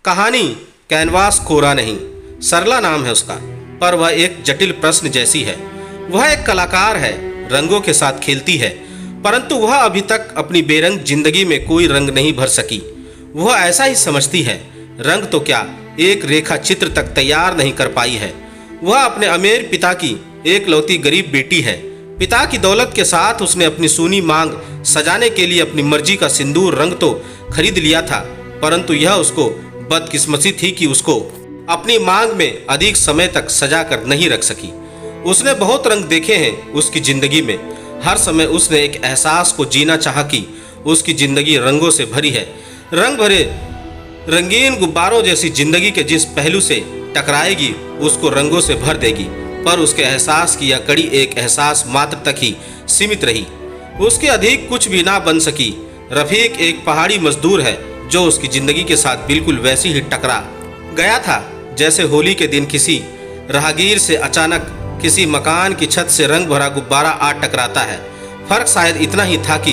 कहानी कैनवास कोरा नहीं, सरला नाम है उसका, पर वह एक जटिल प्रश्न जैसी है। वह एक कलाकार है, रंगों के साथ खेलती है, परंतु वह अभी तक अपनी बेरंग जिंदगी में कोई रंग नहीं भर सकी। वह ऐसा ही समझती है, रंग तो क्या, एक रेखा चित्र तक तैयार नहीं कर पाई है। वह अपने अमीर पिता की एकलौती गरीब बेटी है। पिता की दौलत के साथ उसने अपनी सूनी मांग सजाने के लिए अपनी मर्जी का सिंदूर रंग तो खरीद लिया था, परंतु यह उसको बदकिस्मती थी कि उसको अपनी मांग में अधिक समय तक सजा कर नहीं रख सकी। उसने बहुत रंग देखे हैं उसकी जिंदगी में। हर समय उसने एक एहसास को जीना चाहा कि उसकी जिंदगी रंगों से भरी है। रंग भरे रंगीन गुब्बारों जैसी जिंदगी के जिस पहलू से टकराएगी उसको रंगों से भर देगी, पर उसके एहसास की यह कड़ी एक एहसास मात्र तक ही सीमित रही। उसके अधिक कुछ भी ना बन सकी। रफीक एक पहाड़ी मजदूर है जो उसकी जिंदगी के साथ बिल्कुल वैसी ही टकरा गया था जैसे होली के दिन किसी राहगीर से अचानक किसी मकान की छत से रंग भरा गुब्बारा आ टकराता है। फर्क शायद इतना ही था कि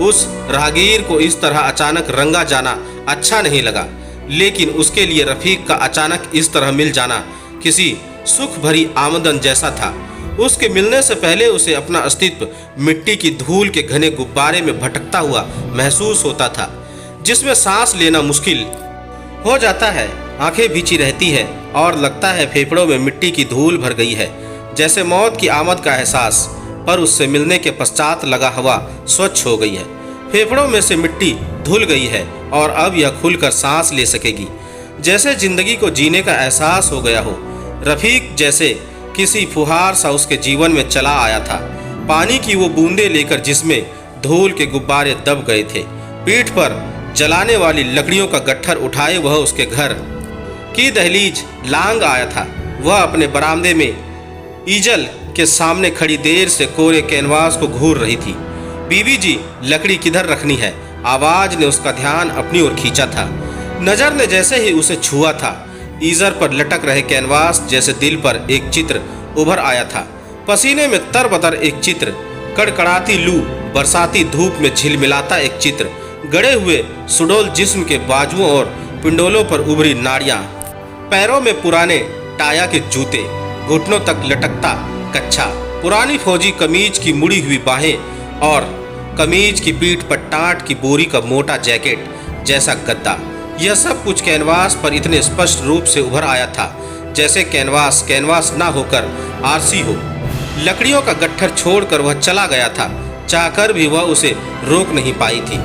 उस राहगीर को इस तरह अचानक रंगा जाना अच्छा नहीं लगा, लेकिन उसके लिए रफीक का अचानक इस तरह मिल जाना किसी सुख भरी आमदन जैसा था। उसके मिलने से पहले उसे अपना अस्तित्व मिट्टी की धूल के घने गुब्बारे में भटकता हुआ महसूस होता था, जिसमें सांस लेना मुश्किल हो जाता है, आंखें भींची रहती है और लगता है फेफड़ों में मिट्टी की धूल भर गई है, जैसे मौत की आमद का एहसास। पर उससे मिलने के पश्चात लगा हवा स्वच्छ हो गई है, फेफड़ों में से मिट्टी धुल गई है और अब यह खुलकर सांस ले सकेगी, जैसे जिंदगी को जीने का एहसास हो गया हो। रफीक जैसे किसी फुहार सा उसके जीवन में चला आया था, पानी की वो बूंदें लेकर जिसमें धूल के गुब्बारे दब गए थे। पीठ पर जलाने वाली लकड़ियों का गट्ठर उठाए वह उसके घर की दहलीज लांग आया था। वह अपने बरामदे में ईजल के सामने खड़ी देर से कोरे कैनवास को घूर रही थी। बीबी जी, लकड़ी किधर रखनी है? आवाज ने उसका ध्यान अपनी ओर खींचा था। नजर ने जैसे ही उसे छुआ था, ईजर पर लटक रहे कैनवास जैसे दिल पर एक चित्र उभर आया था। पसीने में तरबतर एक चित्र, कड़कड़ाती लू, बरसाती धूप में झिलमिलाता एक चित्र, गड़े हुए सुडौल जिस्म के बाजुओं और पिंडोलों पर उभरी नाड़ियां, पैरों में पुराने टाया के जूते, घुटनों तक लटकता कच्छा, पुरानी फौजी कमीज की मुड़ी हुई बाहें और कमीज की पीठ पर टाट की बोरी का मोटा जैकेट जैसा गद्दा। यह सब कुछ कैनवास पर इतने स्पष्ट रूप से उभर आया था जैसे कैनवास ना होकर आरसी हो। लकड़ियों का गट्ठर छोड़कर वह चला गया था, चाहकर भी वह उसे रोक नहीं पाई थी।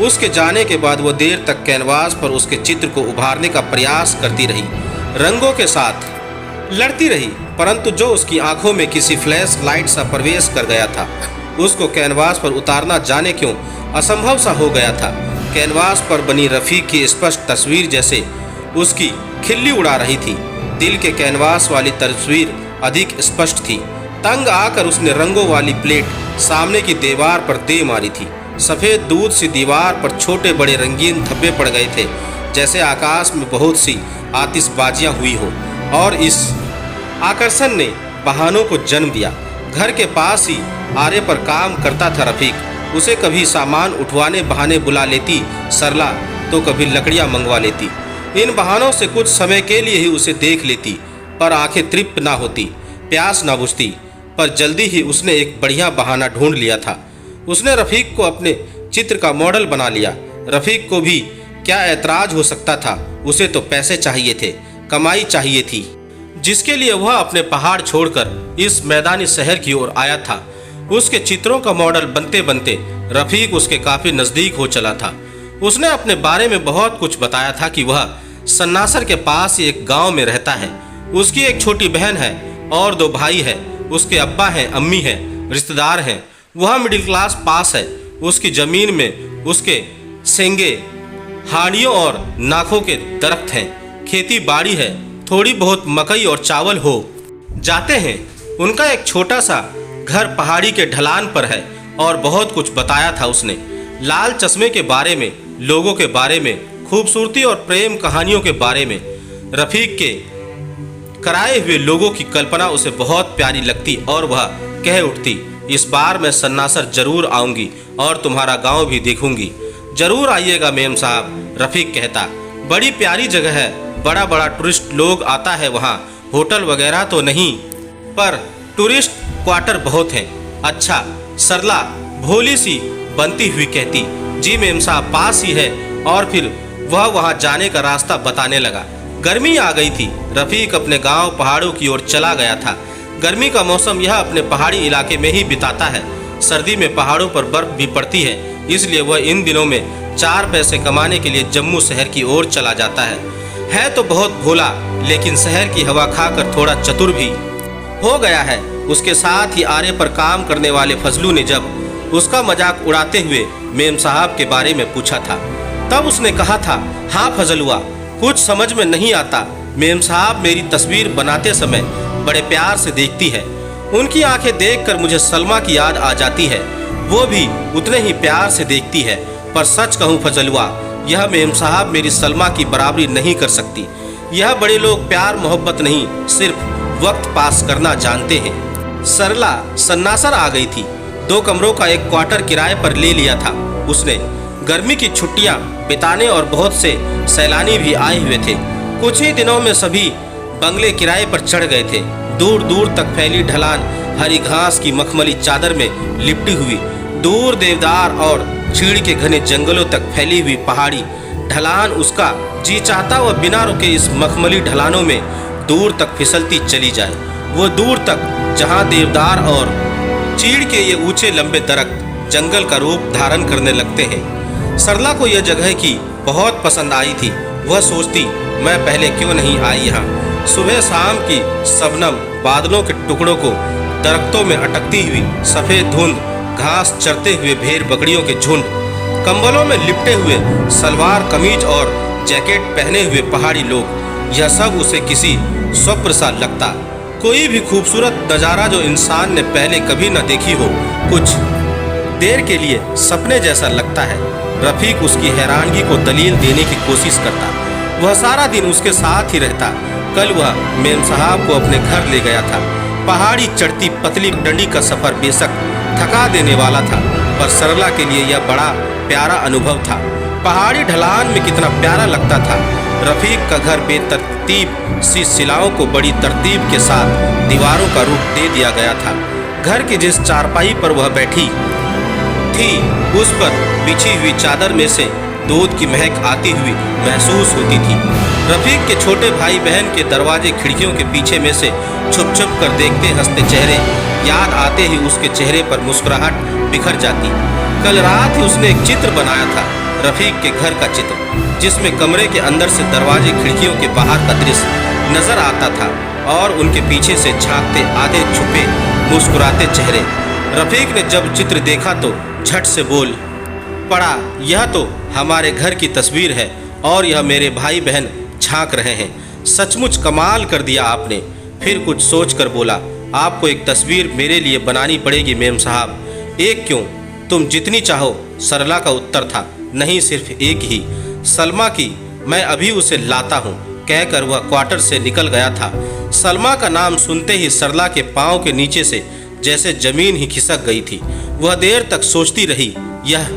उसके जाने के बाद वह देर तक कैनवास पर उसके चित्र को उभारने का प्रयास करती रही, रंगों के साथ लड़ती रही, परंतु जो उसकी आंखों में किसी फ्लैश लाइट सा प्रवेश कर गया था, उसको कैनवास पर उतारना जाने क्यों असंभव सा हो गया था। कैनवास पर बनी रफीक की स्पष्ट तस्वीर जैसे उसकी खिल्ली उड़ा रही थी। दिल के कैनवास वाली तस्वीर अधिक स्पष्ट थी। तंग आकर उसने रंगों वाली प्लेट सामने की दीवार पर दे मारी थी। सफ़ेद दूध सी दीवार पर छोटे बड़े रंगीन धब्बे पड़ गए थे, जैसे आकाश में बहुत सी आतिशबाजियां हुई हो, और इस आकर्षण ने बहानों को जन्म दिया। घर के पास ही आरे पर काम करता था रफीक। उसे कभी सामान उठवाने बहाने बुला लेती सरला, तो कभी लकड़ियां मंगवा लेती। इन बहानों से कुछ समय के लिए ही उसे देख लेती, पर आंखें तृप्त ना होती, प्यास ना बुझती। पर जल्दी ही उसने एक बढ़िया बहाना ढूंढ लिया था। उसने रफीक को अपने चित्र का मॉडल बना लिया। रफीक को भी क्या ऐतराज हो सकता था? उसे तो पैसे चाहिए थे, कमाई चाहिए थी, जिसके लिए वह अपने पहाड़ छोड़कर इस मैदानी शहर की ओर आया था। उसके चित्रों का मॉडल बनते बनते रफीक उसके काफी नजदीक हो चला था। उसने अपने बारे में बहुत कुछ बताया था कि वह सन्नासर के पास ही एक गांव में रहता है। उसकी एक छोटी बहन है और 2 भाई है। उसके अब्बा हैं, अम्मी हैं, रिश्तेदार हैं। वह मिडिल क्लास पास है। उसकी जमीन में उसके सेंगे, हाड़ियों और नाखों के दरख्त हैं। खेती बाड़ी है, थोड़ी बहुत मकई और चावल हो जाते हैं। उनका एक छोटा सा घर पहाड़ी के ढलान पर है और बहुत कुछ बताया था उसने। लाल चश्मे के बारे में, लोगों के बारे में, खूबसूरती और प्रेम कहानियों के बारे में। रफीक के कराए हुए लोगों की कल्पना उसे बहुत प्यारी लगती और वह कह उठती, इस बार मैं सन्नासर जरूर आऊंगी और तुम्हारा गांव भी देखूंगी। जरूर आइएगा मेम साहब, रफीक कहता। बड़ी प्यारी जगह है, बड़ा बड़ा टूरिस्ट लोग आता है वहाँ। होटल वगैरह तो नहीं, पर टूरिस्ट क्वार्टर बहुत हैं। अच्छा, सरला भोली सी बनती हुई कहती, जी मेम साहब पास ही है। और फिर वह वहाँ जाने का रास्ता बताने लगा। गर्मी आ गई थी। रफ़ीक अपने गांव पहाड़ों की ओर चला गया था। गर्मी का मौसम यह अपने पहाड़ी इलाके में ही बिताता है। सर्दी में पहाड़ों पर बर्फ भी पड़ती है, इसलिए वह इन दिनों में 4 पैसे कमाने के लिए जम्मू शहर की ओर चला जाता है तो बहुत भोला, लेकिन शहर की हवा खाकर थोड़ा चतुर भी हो गया है। उसके साथ ही आरे पर काम करने वाले फजलू ने जब उसका मजाक उड़ाते हुए मेम साहब के बारे में पूछा था, तब उसने कहा था, हाँ फजलुआ, कुछ समझ में नहीं आता। मेम साहब मेरी तस्वीर बनाते समय बड़े प्यार से देखती है। उनकी आंखें देखकर मुझे सलमा की याद आ जाती है। वो भी उतने ही प्यार से देखती है। पर सच कहूँ फजलुआ, यह मेम साहब मेरी सलमा की बराबरी नहीं कर सकती। यह बड़े लोग प्यार मोहब्बत नहीं, सिर्फ वक्त पास करना जानते हैं। सरला सन्नासर आ गई थी। 2 कमरों का एक क्वार्टर किराए पर ले लिया था उसने। गर्मी की छुट्टियां बिताने और बहुत से सैलानी भी आए हुए थे। कुछ ही दिनों में सभी बंगले किराए पर चढ़ गए थे। दूर दूर तक फैली ढलान हरी घास की मखमली चादर में लिपटी हुई, दूर देवदार और चीड़ के घने जंगलों तक फैली हुई पहाड़ी ढलान। उसका जी चाहता वह बिना रुके इस मखमली ढलानों में दूर तक फिसलती चली जाए। वो दूर तक जहाँ देवदार और चीड़ के ये ऊंचे लंबे दरख्त जंगल का रूप धारण करने लगते हैं। सरला को यह जगह की बहुत पसंद आई थी। वह सोचती, मैं पहले क्यों नहीं आई यहाँ। सुबह शाम की शबनम बादलों के टुकड़ों को दरख्तों में अटकती हुई, सफ़ेद धुंध, घास चरते हुए भेड़ बकरियों के झुंड, कंबलों में लिपटे हुए सलवार कमीज और जैकेट पहने हुए पहाड़ी लोग, यह सब उसे किसी स्वप्न सा लगता। कोई भी खूबसूरत नज़ारा जो इंसान ने पहले कभी न देखी हो, कुछ देर के लिए सपने जैसा लगता है। रफ़ीक उसकी हैरानगी को दलील देने की कोशिश करता। वह सारा दिन उसके साथ ही रहता। कल वह मेम साहब को अपने घर ले गया था। पहाड़ी चढ़ती पतली डंडी का सफ़र बेशक थका देने वाला था, पर सरला के लिए यह बड़ा प्यारा अनुभव था। पहाड़ी ढलान में कितना प्यारा लगता था। रफ़ीक का घर बेतरतीब सी सिलाओं को बड़ी तरतीब के साथ दीवारों का रूप दे दिया गया था। घर की जिस चारपाई पर वह बैठी थी, उस पर बिछी हुई चादर में से दूध की महक आती हुई महसूस होती थी। रफ़ीक के छोटे भाई बहन के दरवाजे खिड़कियों के पीछे में से छुप छुप कर देखते हंसते चेहरे याद आते ही उसके चेहरे पर मुस्कुराहट बिखर जाती। कल रात ही उसने एक चित्र बनाया था, रफ़ीक के घर का चित्र, जिसमें कमरे के अंदर से दरवाजे खिड़कियों के बाहर का दृश्य नजर आता था और उनके पीछे से झांकते आधे छुपे मुस्कुराते चेहरे। रफ़ीक ने जब चित्र देखा तो झट से बोल पड़ा, यह तो हमारे घर की तस्वीर है और यह मेरे भाई बहन झांक रहे हैं। सचमुच कमाल कर दिया आपने। फिर कुछ सोचकर बोला, आपको एक तस्वीर मेरे लिए बनानी पड़ेगी मेम साहब। एक क्यों, तुम जितनी चाहो, सरला का उत्तर था। नहीं, सिर्फ एक ही, सलमा की। मैं अभी उसे लाता हूँ, कहकर वह क्वार्टर से निकल गया था। सलमा का नाम सुनते ही सरला के पाँव के नीचे से जैसे जमीन ही खिसक गई थी। वह देर तक सोचती रही, यह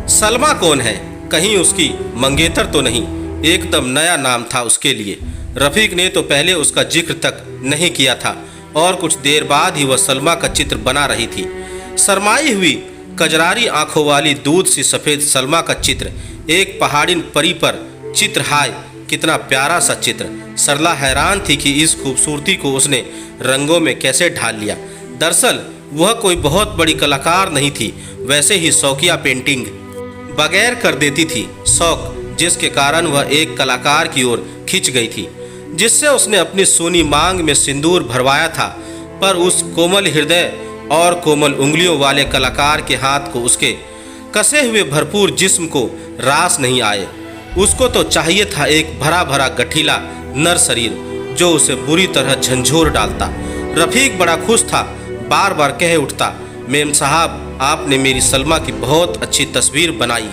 सलमा कौन है? कहीं उसकी मंगेतर तो नहीं? एकदम नया नाम था उसके लिए। रफ़ीक ने तो पहले उसका जिक्र तक नहीं किया था और कुछ देर बाद ही वह सलमा का चित्र बना रही थी। शरमाई हुई कजरारी आंखों वाली दूध सी सफ़ेद सलमा का चित्र, एक पहाड़ी परी पर चित्र। हाय कितना प्यारा सा चित्र। सरला हैरान थी कि इस खूबसूरती को उसने रंगों में कैसे ढाल लिया। दरअसल वह कोई बहुत बड़ी कलाकार नहीं थी, वैसे ही शौकिया पेंटिंग बगैर कर देती थी। शौक जिसके कारण वह एक कलाकार की ओर खिंच गई थी, जिससे उसने अपनी सोनी मांग में सिंदूर भरवाया था। पर उस कोमल हृदय और कोमल उंगलियों वाले कलाकार के हाथ को उसके कसे हुए भरपूर जिस्म को रास नहीं आए। उसको तो चाहिए था एक भरा भरा गठीला नर शरीर जो उसे बुरी तरह झंझोर डालता। रफ़ीक बड़ा खुश था, बार बार कह उठता, मेम साहब आपने मेरी सलमा की बहुत अच्छी तस्वीर बनाई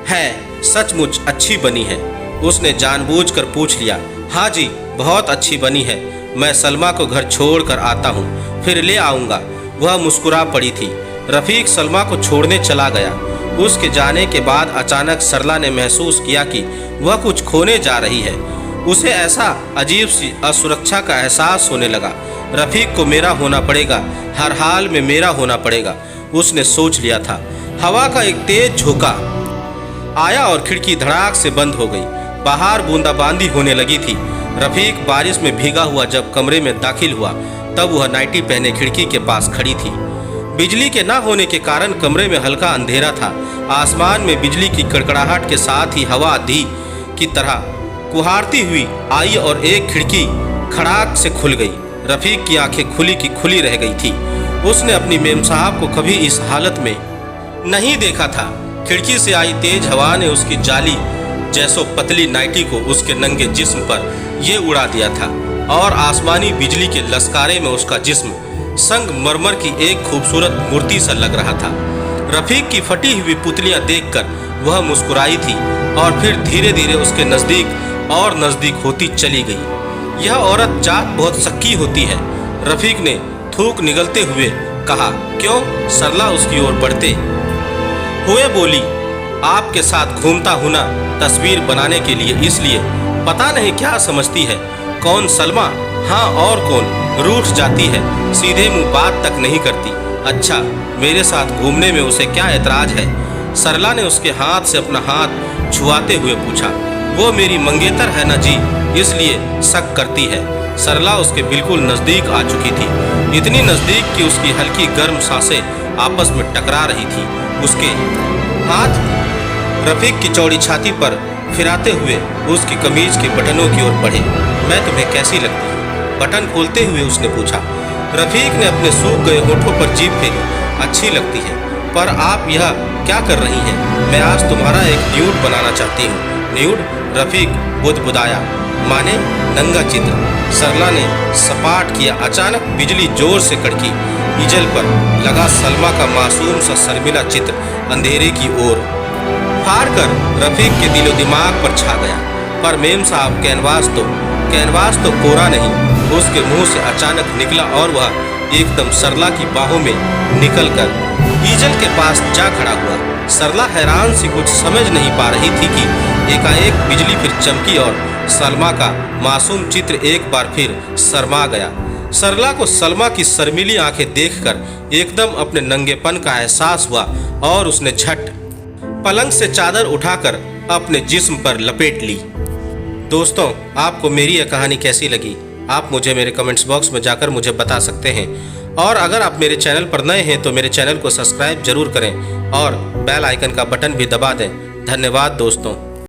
है, सचमुच अच्छी बनी है। उसने जानबूझकर पूछ लिया, हाँ जी बहुत अच्छी बनी है, मैं सलमा को घर छोड़कर आता हूँ, फिर ले आऊँगा। वह मुस्कुरा पड़ी थी। रफ़ीक सलमा को छोड़ने चला गया। उसके जाने के बाद अचानक सरला ने महसूस किया कि वह कुछ खोने जा रही है। उसे ऐसा अजीब सी असुरक्षा का एहसास होने लगा। रफीक को मेरा होना पड़ेगा, हर हाल में मेरा होना पड़ेगा, उसने सोच लिया था। हवा का एक तेज झोंका आया और खिड़की धड़ाक से बंद हो गई। बाहर बूंदाबांदी होने लगी थी। रफीक बारिश में भीगा हुआ जब कमरे में दाखिल हुआ तब वह नाइटी पहने खिड़की के पास खड़ी थी। बिजली के न होने के कारण कमरे में हल्का अंधेरा था। आसमान में बिजली की कड़कड़ाहट के साथ ही हवा आंधी की तरह कुहारती हुई आई और एक खिड़की खड़ाक से खुल गई। रफीक की आंखें खुली की खुली रह गई थी। उसने अपनी मेम साहब को कभी इस हालत में नहीं देखा था। खिड़की से आई तेज हवा ने उसकी जाली जैसो पतली नाइटी को उसके नंगे जिस्म पर ये उड़ा दिया था और आसमानी बिजली के लश्कारे में उसका जिस्म संगमरमर की एक खूबसूरत मूर्ति सा लग रहा था। रफीक की फटी हुई पुतलियां देखकर वह मुस्कुराई थी और फिर धीरे धीरे उसके नजदीक और नजदीक होती चली गई। यह औरत जात बहुत सक्की होती है, रफीक ने थूक निगलते हुए कहा। क्यों? सरला उसकी ओर बढ़ते हुए बोली। आपके साथ घूमता हूं ना तस्वीर बनाने के लिए, इसलिए। पता नहीं क्या समझती है। कौन? सलमा? हाँ, और कौन? रूठ जाती है, सीधे मुंह बात तक नहीं करती। अच्छा, मेरे साथ घूमने में उसे क्या एतराज है? सरला ने उसके हाथ से अपना हाथ छुआते हुए पूछा। वो मेरी मंगेतर है ना जी, इसलिए शक करती है। सरला उसके बिल्कुल नजदीक आ चुकी थी, इतनी नजदीक कि उसकी हल्की गर्म सांसें आपस में टकरा रही थी। उसके हाथ रफीक की चौड़ी छाती पर फिराते हुए उसकी कमीज के बटनों की ओर बढ़े। मैं तुम्हें कैसी लगती हूँ? बटन खोलते हुए उसने पूछा। रफीक ने अपने सूख गए होठों पर जीभ फेरी। अच्छी लगती है, पर आप यह क्या कर रही हैं? मैं आज तुम्हारा एक न्यूड बनाना चाहती हूँ। न्यूड? रफीक बुदबुदाया। माने नंगा चित्र? सरला ने सपाट किया। अचानक बिजली जोर से कड़की। ईजल पर लगा सलमा का मासूम सा शर्मिला चित्र अंधेरे की ओर फाड़ कर रफीक के दिलो दिमाग पर छा गया। पर मेम साहब, कैनवास तो कोरा नहीं, उसके मुंह से अचानक निकला और वह एकदम सरला की बाहों में निकलकर ईजल के पास जा खड़ा हुआ। सरला हैरान सी कुछ समझ नहीं पा रही थी कि एकाएक बिजली फिर चमकी और सलमा का मासूम चित्र एक बार फिर शर्मा गया। सरला को सलमा की शर्मीली आंखें देखकर एकदम अपने नंगेपन का एहसास हुआ और उसने झट पलंग से चादर उठाकर अपने जिस्म पर लपेट ली। दोस्तों, आपको मेरी यह कहानी कैसी लगी? आप मुझे मेरे कमेंट्स बॉक्स में जाकर मुझे बता सकते हैं। और अगर आप मेरे चैनल पर नए हैं तो मेरे चैनल को सब्सक्राइब जरूर करें और बेल आइकन का बटन भी दबा दें। धन्यवाद दोस्तों।